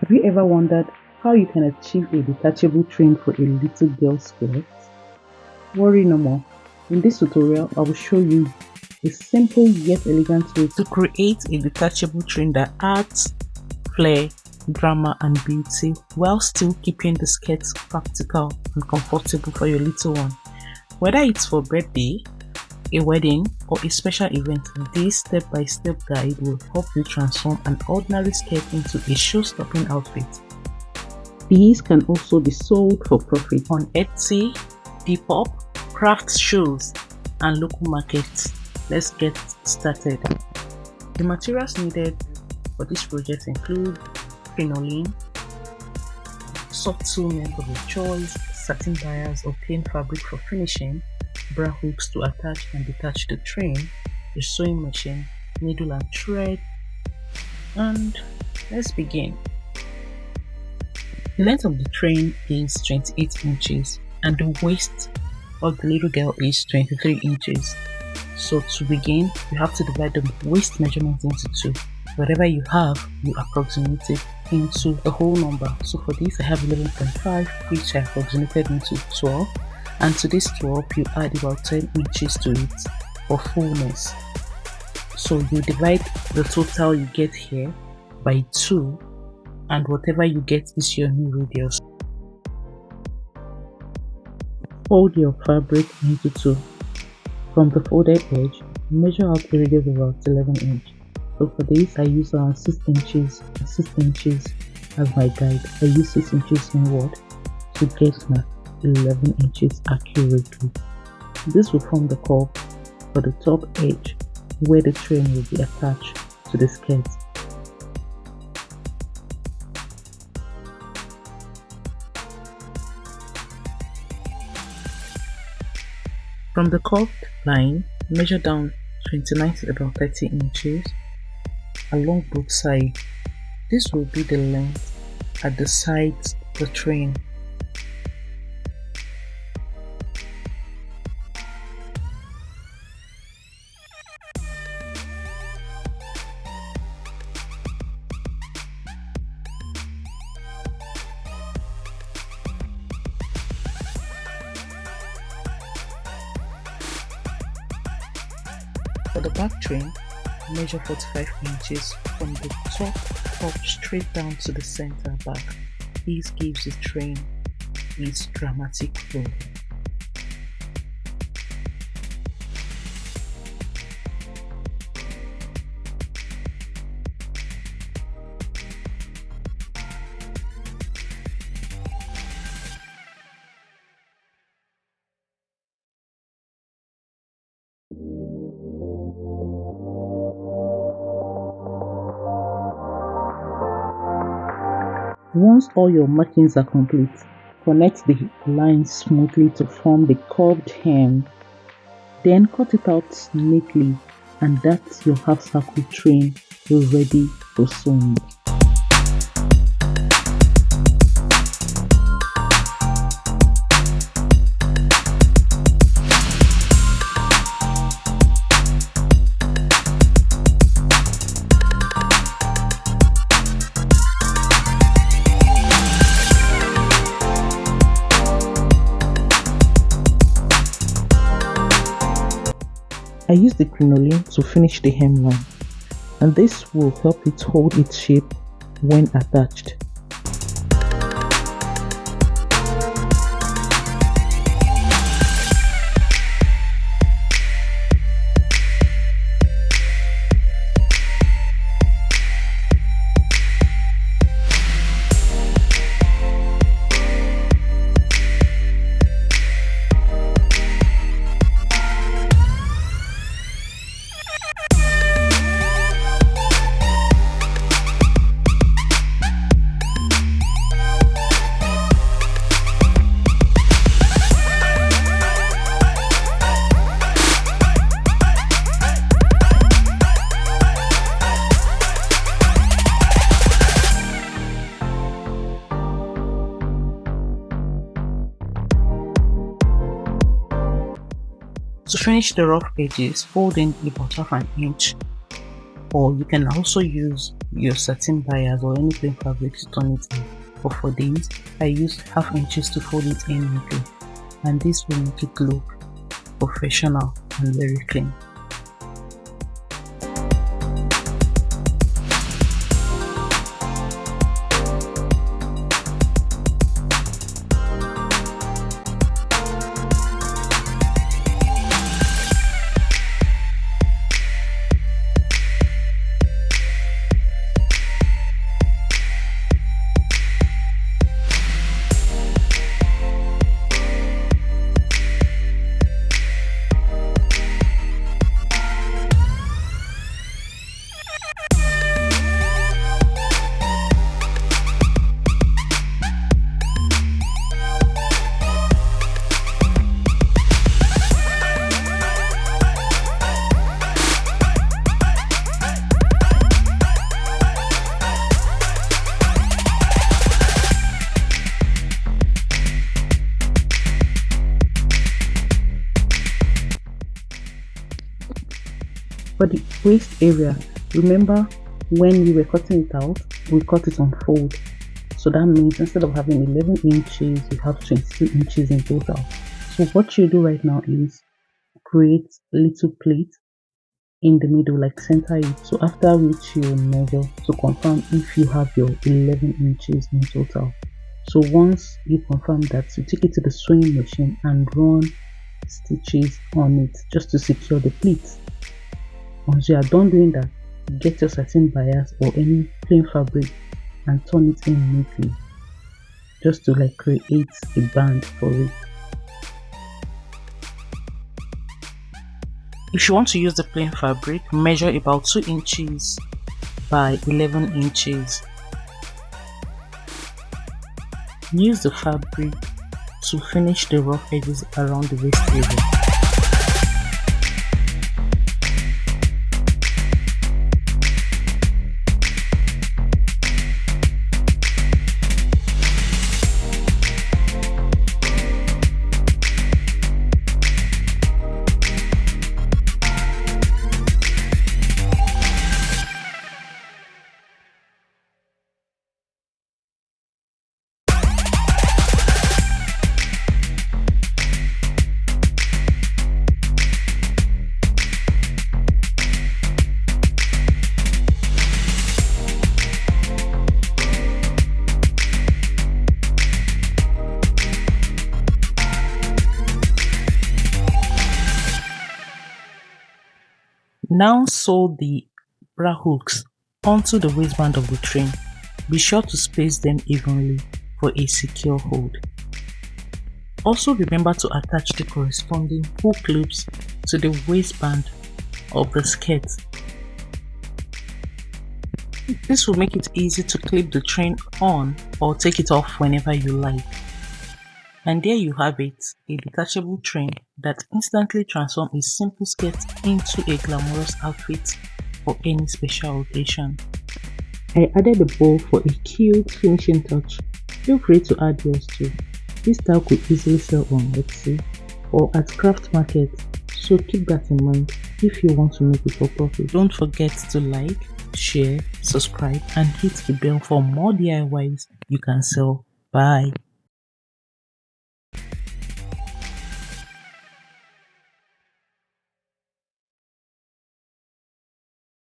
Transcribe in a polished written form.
Have you ever wondered how you can achieve a detachable train for a little girl's skirt? Worry no more. In this tutorial, I will show you a simple yet elegant way to create a detachable train that adds flair, drama and beauty while still keeping the skirt practical and comfortable for your little one. Whether it's for birthday, a wedding, or a special event, this step-by-step guide will help you transform an ordinary skirt into a show-stopping outfit. These can also be sold for profit on Etsy, Depop, craft shows, and local markets. Let's get started. The materials needed for this project include crinoline, soft seam of your choice, satin bias or plain fabric for finishing, bra hooks to attach and detach the train, a sewing machine, needle and thread, and let's begin. The length of the train is 28 inches and the waist of the little girl is 23 inches. So to begin, you have to divide the waist measurement into two. Whatever you have, you approximate it into a whole number. So for this, I have 11.5, which I approximated into 12. And to this 12, you add about 10 inches to it for fullness. So you divide the total you get here by 2, and whatever you get is your new radius. Fold your fabric into 2. From the folded edge, measure out a radius of about 11 inches. So for this, I use around 6 inches as my guide. I use 6 inches inward to get my 11 inches accurately. This will form the curve for the top edge where the train will be attached to the skirt. From the curved line, measure down 29 to about 30 inches along both sides. This will be the length at the sides of the train. For the back train, measure 45 inches from the top up straight down to the center back. This gives the train its dramatic flow. Once all your markings are complete, connect the lines smoothly to form the curved hem. Then cut it out neatly, and that's your half circle train ready for sewing. I use the crinoline to finish the hemline, and this will help it hold its shape when attached. To finish the rough edges, fold in about half an inch or you can also use your satin bias or any plain fabric to turn it in. But for these, I used half inches to fold it in neatly, and this will make it look professional and very clean. For the waist area, remember when we were cutting it out, we cut it on fold. So that means instead of having 11 inches, you have 22 inches in total. So what you do right now is create a little plate in the middle, like center it. So after which you measure to confirm if you have your 11 inches in total. So once you confirm that, you take it to the sewing machine and run stitches on it just to secure the pleats. Once you are done doing that, get your satin bias or any plain fabric and turn it in neatly, just to like create a band for it. If you want to use the plain fabric, measure about 2 inches by 11 inches. Use the fabric to finish the rough edges around the waist area. Now sew the bra hooks onto the waistband of the train. Be sure to space them evenly for a secure hold. Also remember to attach the corresponding hook loops to the waistband of the skirt. This will make it easy to clip the train on or take it off whenever you like. And there you have it, a detachable train that instantly transforms a simple skirt into a glamorous outfit for any special occasion. I added a bow for a cute finishing touch. Feel free to add yours too. This style could easily sell on Etsy or at craft market, so keep that in mind if you want to make it for profit. Don't forget to like, share, subscribe and hit the bell for more DIYs you can sell. Bye.